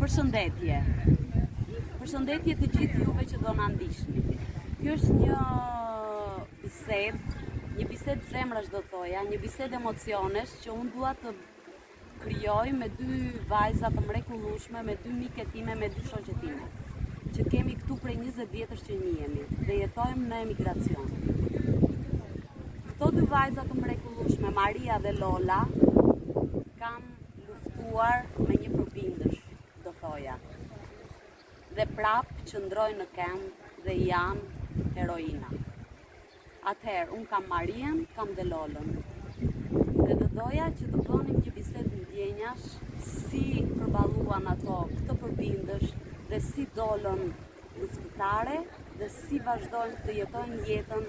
Përshëndetje. Përshëndetje të gjithë juve që do na ndiqni. Kjo është një bisedë zemrash do thoja, një bisedë emocionesh që unë dua të krijoj me dy vajza të mrekullueshme, me dy miket time, me dy shoqet time, që kemi këtu prej 20 vjetësh që njihemi dhe jetojmë në emigracion. Këto dy vajza të mrekullueshme, Maria dhe Lola, kanë luftuar me një përbindësh, do thoja. Dhe prapë qëndrojnë në këmbë dhe janë heroina. Atëherë, unë kam Marien, kam dhe Lolën. Dhe të doja që të bënim një bisedë ndjenjash, si përballuan ato këtë përbindësh dhe si dolën luftëtare dhe si vazhdojnë të jetojnë jetën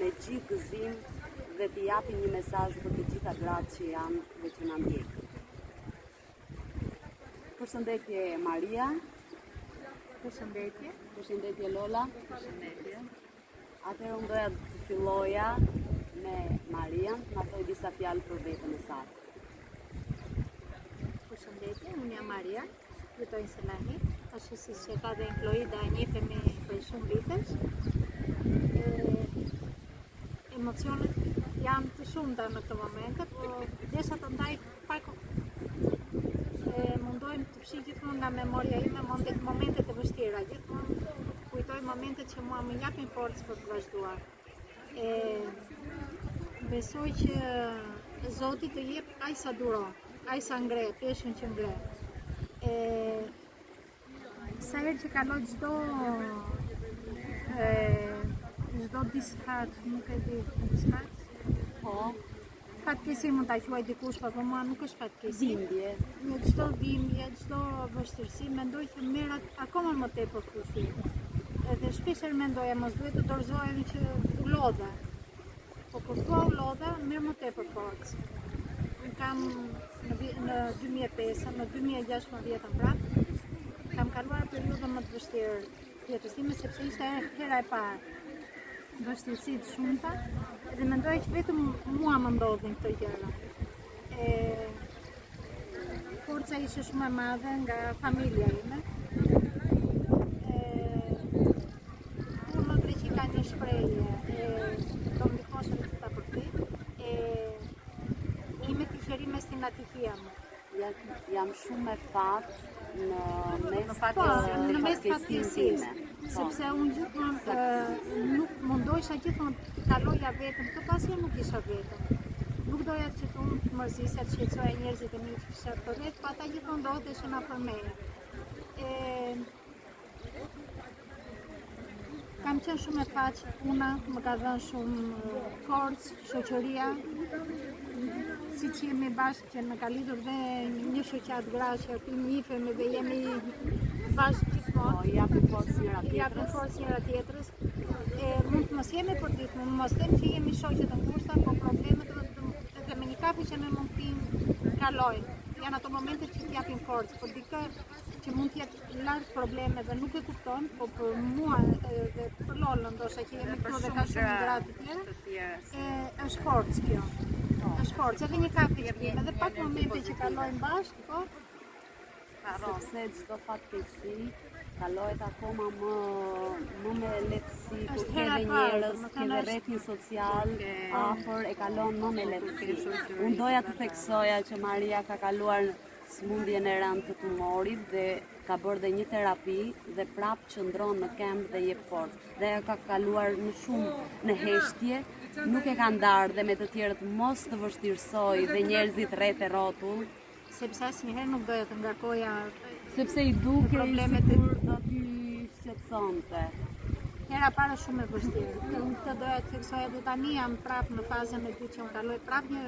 me gjithë gëzim dhe të japin një mesazh për të gjitha gratë që janë dhe që na ndjekin. Përshëndetje Maria. Përshëndetje. Përshëndetje Lola. Përshëndetje. Atëherë unë doja të filloja me Marian, të na thoj disa fjalë për veten e saj. Përshëndetje, unë jam Maria, jetoj në Selahi, ashtu si që ka dhe Kloida e njefemi për shumë vitesh. Emocionet janë të shumta në këtë momente, po desha të ndaj pak mundojmë të fshi gjithmonë nga memoria ime momentet e vështira, gjithmonë kujtoj momentet që mua më japin forcë për të vazhduar. Besoj që Zoti të jep aq sa duron, aq sa ngre, peshën që ngre. Sa herë që kaloj çdo diskat, nuk e di, diskat? Po, Fatkesi mund ta quaj dikush, por për mua nuk është fatkesi. dhimbje. Në çdo dhimbje, çdo vështirësi, mendoj që merrat akoma më tepër fuqi. Edhe shpeshherë mendoja mos duhet të dorëzohem që u lodha. Po kur thua u lodha, merr më tepër forcë. Unë kam në 2005, në 2016 prapë, kam kaluar periudhën më të vështirë jetës time, sepse ishte hera e parë. Vështirësi të shumta, edhe mendoj që vetëm mua më ndodhin këto gjëra. Forca ishte shumë e madhe nga familja ime. Unë në Greqi ka një shprehje, do më ndihmoshe në ta përkthej, ime të shërime στην ατυχία μου. Jam shumë e fat në mes fatkeqësisë. Sepse unë gjithmonë nuk mundohesha gjithmonë të kaloja vetëm, këtë pasi nuk isha vetëm. Nuk doja që unë të mërzisja, të shqetësoja njerëzit e mi që kisha për vetë, po ata gjithmonë ndodheshin afër meje. Kam qenë shumë e faqë, puna më ka dhënë shumë forcë, shoqëria, si që jemi bashkë që në ka lidhur dhe një shoqat gra që njihemi dhe jemi bashkë gjithmonë. Japin forcë njëra tjetrës. Mund të mos jemi për ditë, mos them që jemi shoqe të ngushta, po problemet edhe me një kafe që ne mund t'im kalojnë. Janë ato momente që t'japin forcë, por dikë që mund t'jetë larg probleme dhe nuk e kupton, po për mua dhe për Lolën, ndoshta që jemi këtu dhe ka shumë gra të tjera, është forcë kjo. Është forcë, edhe një kafe që pijmë, edhe pak momente që kalojnë bashkë, po. Sepse çdo fatkeqësi kalohet akoma më me lehtësi, kur ke dhe njerëz, ke dhe rrethin social afër, e kalon më me lehtësi. Unë doja të theksoja që Maria ka kaluar smundjen e rëndë të tumorit dhe ka bërë dhe një terapi dhe prapë qëndron në këmbë dhe jep forcë. Dhe ajo ka kaluar në shumë në heshtje, nuk e ka ndarë dhe me të tjerët mos të vështirësoj dhe njerëzit rreth e rrotull. Sepse asnjëherë nuk doja të ngarkoja sepse i duke problemet sikur do t'i shqetësonte. Hera para shumë e vështirë. Unë këtë doja të theksoja dhe tani jam prapë në fazën e dytë që unë kaloj prapë një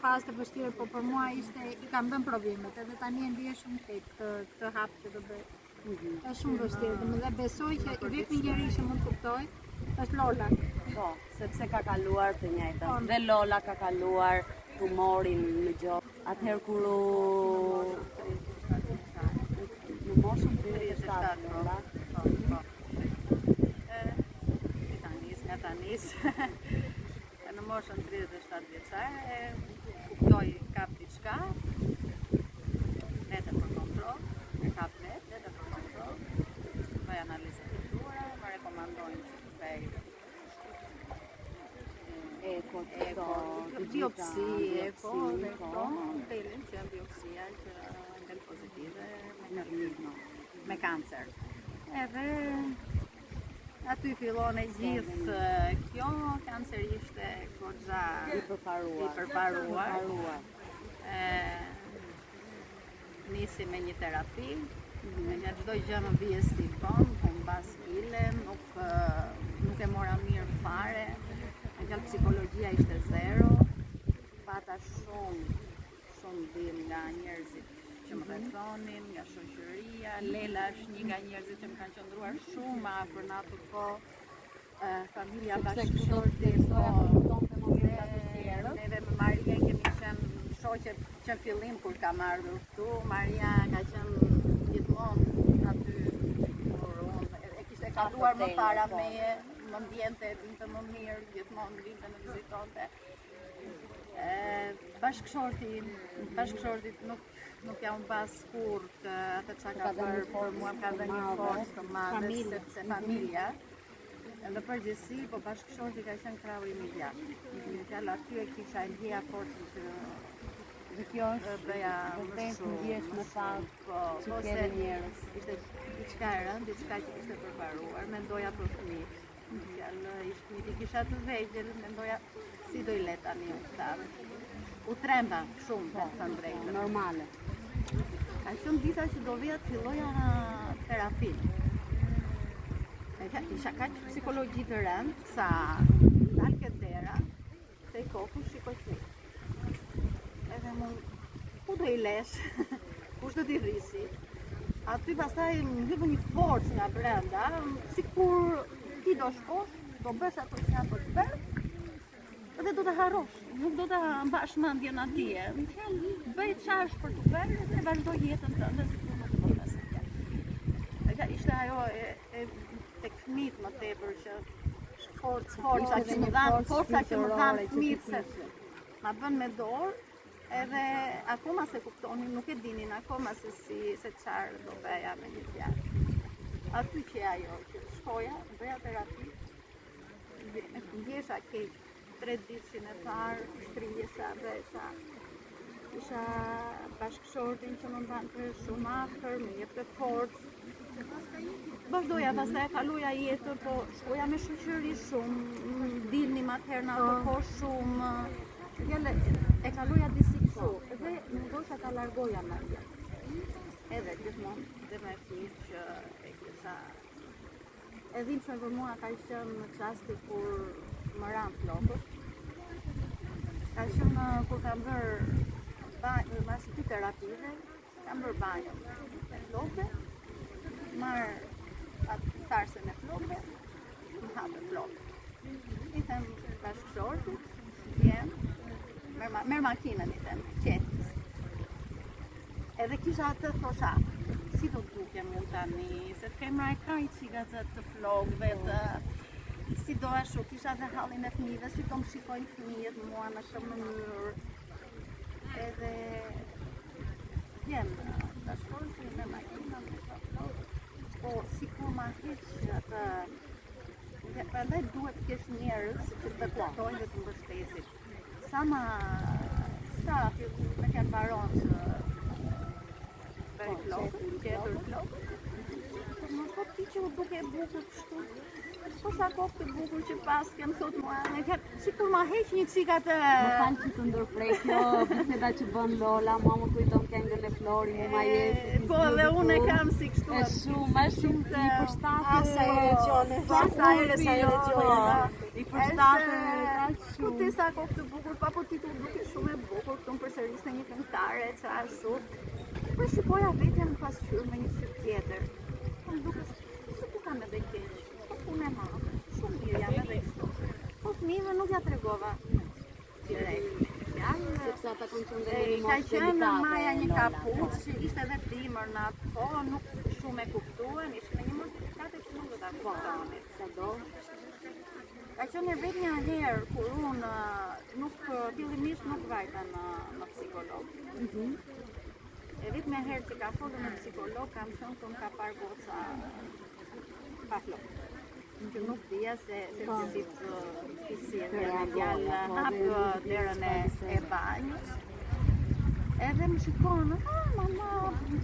fazë të vështirë, po për mua i kam dhënë problemet, edhe tani e ndjesh shumë tek të hap që do bëj. Është shumë vështirë, dhe besoj që i vetmi njeri që mund të kuptoj është Lola. Po, sepse ka kaluar të njëjtën. Dhe Lola ka kaluar tumorin në gjokë. Atëherë kur në moshën 37 Lola. Nga nis. Në moshën 37 vjeçare kuptoj kap diçka, vetëm për kontroll. biopsie, po, dhe këto delin që biopsia që del pozitive me kancer. Edhe aty fillon e gjithë kjo, kanceri ishte goxha i përparuar. Nisi me një terapi, nga çdo gjë më bie si bon, po mbas kile, nuk e mora mirë fare, nga psikologjia ishte zero, pata shumë dim nga njerëzit që më rrethonin, nga shoqëria. Lela është një nga njerëzit që më kanë qëndruar shumë afër në atë kohë, familja bashkëshorti, neve me Maria kemi qenë shoqet që në fillim kur kam ardhur këtu, Maria ka qenë gjithmonë aty kur unë e kishte kaluar më para meje, më ndjente, dinte më mirë, gjithmonë vinte në vizitonte. Bashkëshortit nuk jam pas kur të atë çka ka bërë për mua, ka dhënë një forcë të madhe, sepse familja. Në përgjithësi, po bashkëshorti ka qenë krahu i gjatë. Në fjalë aty e kisha ndjeja forcën që Dhe kjo është bëja vërtet ndjesh më pak që kemi njerëz. Ishte diçka e rëndë, diçka që ishte përparuar, mendoja për fëmijët. Fjalë ishte kisha të vegjël, mendoja si do i le tani u këtave. U tremba shumë, të thënë drejtën. Normale. Ka qenë dita që do vija të filloja terapi. Isha kaq psikologji të rëndë, sa dal ke dera, se i kokën shikoj frik. Edhe mu, ku do i lesh, kush do t'i rrisi. Aty pastaj më hyrë një forcë nga brenda, sikur ti do shkosh, do bësh ato që janë për të bërë, edhe do të harrosh, nuk do të mbash mendjen atje. Në fjalë, bëj çfarë është për të bërë dhe vazhdo jetën tënde sikur nuk do të asgjë. Ishte ajo tek fëmijët më tepër që forca që më dhanë fëmijët se ma bën me dorë. Edhe akoma se kuptonin, nuk e dinin akoma se çfarë do bëja me një fjalë. Aty që ajo që shkoja, bëja terapi, ndjesha keq 3 ditëshin e parë, shtrijesha, bëjsha. Isha bashkëshortin që më mbante shumë afër, më jepte forcë. Vazhdoja, pastaj kaluja jetën, po shkoja me shoqëri shumë, dilnim atëherë në ato kohë shumë. E kaluja disi kështu, edhe mendosha ta largoja Maria. Edhe gjithmonë dhe me fëmijë që e kisha. E dhimbshme për mua ka qenë në çasti kur më ran flokët. Ka qenë kur kam bërë banjë, mas 2 terapive, kam bërë banjë me flokë, marr atë tarsën e flokëve, më hapë flokë. I them bashkëshortit, vjen, merr makinën i them, qetis. Edhe kisha atë thosha, si do dukem unë tani, se femra e ka i çigat të flokëve, si do ashtu, kisha dhe hallin e fëmijëve, si do më shikojnë fëmijët mua në shumë mënyrë. Edhe vjen bashkëshorti me makinën, po sikur ma heq atë. Prandaj duhet të kesh njerëz që të kuptojnë dhe të mbështesin. Sa me kanë baron që bëri flokë, tjetër flokë. Më po ti që u duke e bukur kështu, po sa kohë të bukur që pas kem thot mua, sikur ma heq një çika të... Më falë që të ndërprej kjo biseda që bën Lola, mua më kujton këngën e Flori, më majesë. Po dhe unë e kam si kështu. E shumë i përshtatë. Asa e regione. I përshtatë ku ti sa kohë të bukur, pa po ti të duke shumë e bukur, këtu më përsëriste një këngëtare, çfarë sot. Po shikoja vetëm pas qyrë me një syt tjetër. Po më duke, se tu kam edhe keq, po punë e madhe, shumë mirë jam edhe kështu. Po fëmijëve nuk ja tregova direkt. Sepse ata kanë qenë dhe një Ka moshë qenë delikate. Maja një kapuç, ishte edhe dimër në atë kohë, nuk shumë e kuptuan, ishte një moshë delikate që nuk do ta kuptonin. Sado. Ka qenë vetë një herë kur unë fillimisht nuk vajta në psikolog. E vetë një herë që ka folur në psikolog, kam qenë të më ka parë goca pa flokë. që nuk dija se si të sjellja me djalë hap derën e banjës. Edhe më shikon, mama,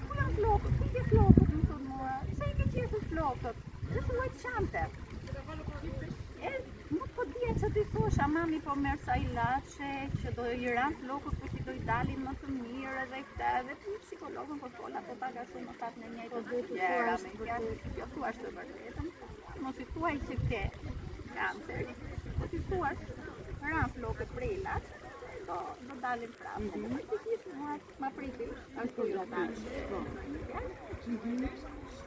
ku janë flokët? Ku ke flokët? Më thonë mua, se i ke qenë flokët? Dhe filloj të qante. Nuk po dija që t'i thosha, mami po merr sa ilaçe që do i ran flokët po që do i dalin më të mirë edhe këtë edhe ti psikologën po fola po paga shumë më pak në njëjtën gjëra me kjo thua të vërtetën. Mos i thuaj që ke kancer, po ti thua ran flokët për ilaç, do dalin prapë. Ma priti, ashtu jo tash.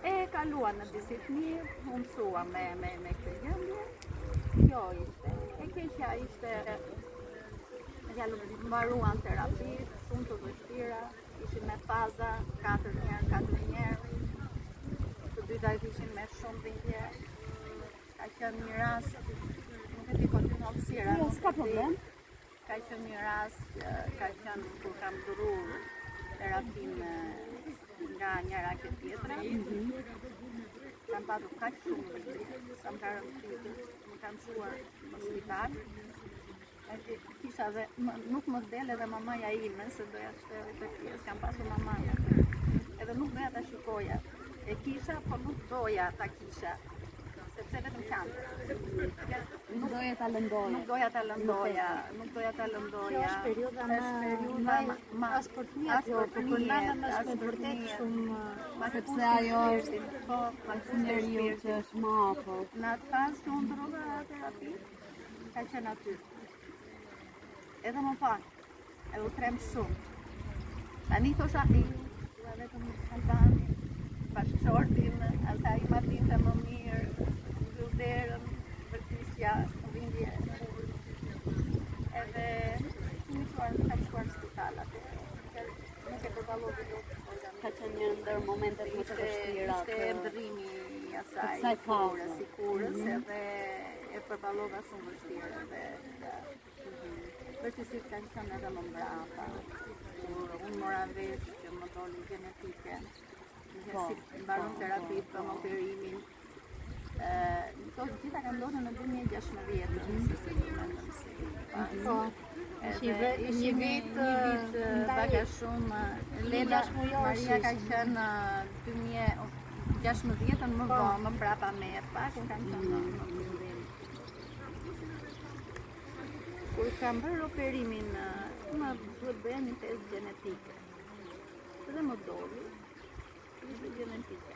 E kaluan në disit mirë, u mësua me këtë gjendje. Kjo ishte, e keqja ishte, mbaruan terapi, shumë të vështira, ishin me faza, 4 njerë, të dyta ishin me shumë dhimbje, ka qenë një rast, nuk e di kontinuo hapësira, s'ka problem. Ka qenë një rast, ka qenë kur kam durur terapinë nga njëra ke tjetra, kam patur kaq shumë dhimbje, sa më ka rëndë kam shuar në spital, kisha dhe nuk më del edhe mamaja ime, se doja të shtere të kjes, kam pasur mamaja, edhe nuk doja ta shikoja, e kisha, po nuk doja ta kisha, sepse vetëm qanë. Nuk doja ta lëndoja. Nuk doja ta lëndoja. Kjo është periudha më as për fëmijët, por për nënën është me vërtet shumë sepse ajo është njeriu që është më afër. Në atë fazë që unë ndrova terapi, ka qenë aty. Edhe më pak, edhe u trem shumë. Tani thosha vetëm Albani, bashkëshortin, asaj ma dinte më mirë, derën, vërtisja, dhimbje. Edhe kam shkuar në spital atë. Nuk e përballova dot. Ka qenë një ndër momentet më të vështira. Ishte ndrrimi i asaj kurës, si kurës, edhe e përballova shumë vështirë edhe vërtetësisht kanë qenë edhe më mbrapa. Unë mora vesh që më doli genetike. Si mbaron terapi për operimin. Këto gjitha kanë ndodhur në 2016. Po. Ishte një vit baka shumë. Lela Maria ka qenë 2016 më vonë, më mbrapa me pak, unë kam qenë në fillim. Kur kam bërë operimin, më duhet bëja një test genetike. Dhe më doli, ishte genetike.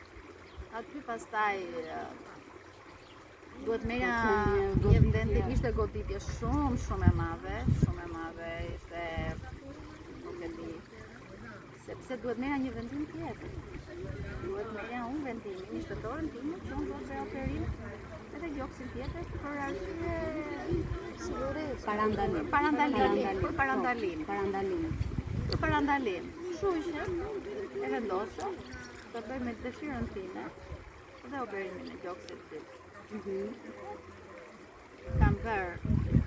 Aty pastaj duhet merja një vendi, ishte goditje shumë e madhe, ishte, nuk e di, sepse duhet merja një vendim tjetër. Duhet merja unë vendimin, një shtetërorën time, që unë duhet bëja operim, edhe gjoksin tjetër për arsye sigurisë. Parandalim. Shuqe, e vendosë, të bëj me dëshirën time dhe operimin e gjoksit tim. Kam bërë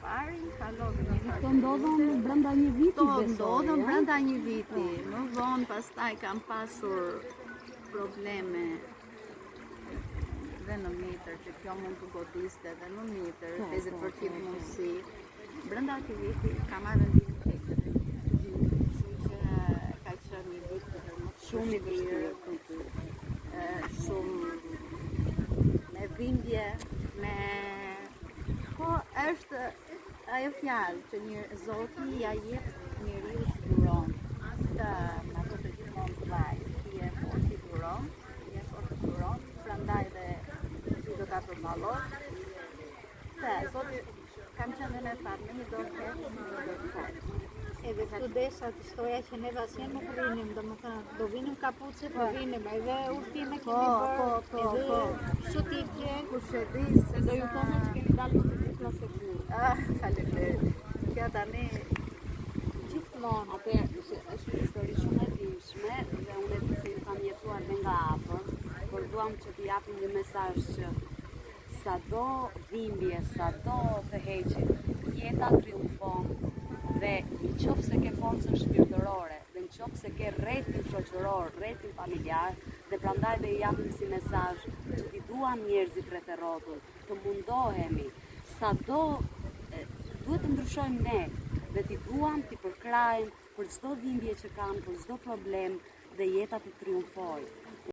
parin, kalove një hartë. Këto ndodhen brenda një viti, besoj. Ndodhen brenda një viti. Më vonë pastaj kam pasur probleme dhe në mitër, që kjo mund të godiste dhe në mitër, 50% mundësi. Brenda ati viti kam marrë vendimin tjetër. Ka qenë një vit shumë i vështirë, shumë me dhimbje, po është ajo fjalë që një Zoti ja jep njeriu që duron. Të ato të gjithmonë të vaj, ti e fort që duron, prandaj dhe ti do ta përballon. Zoti kam qenë në fat me një dorë keq, me një dorë fort. Edhe këtu desha të shtoja që ne vasje nuk rrinim, domethënë do vinim kapuçe, po vinim edhe udhime kemi bërë, edhe shotitje, Kush e di se Do ju thonë që keni dalë në të klasë kurë. faleminderit. Kjo tani gjithmonë. Atë është një histori shumë e ndihmshme dhe unë e di se ju kam jetuar dhe nga afër, por duam që t'i japim një mesazh që sado dhimbje, sado të heqet, jeta triumfon dhe në qoftë se ke forcën shpirtërore dhe në qoftë se ke rrethin shoqëror, rrethin familjar, Dhe prandaj dhe i japim si mesazh që t'i duam njerëzit rreth e rrotull, të mundohemi, sado duhet të ndryshojmë ne dhe t'i duam, t'i përkrajmë për çdo dhimbje që kanë, për çdo problem dhe jeta të triumfojë.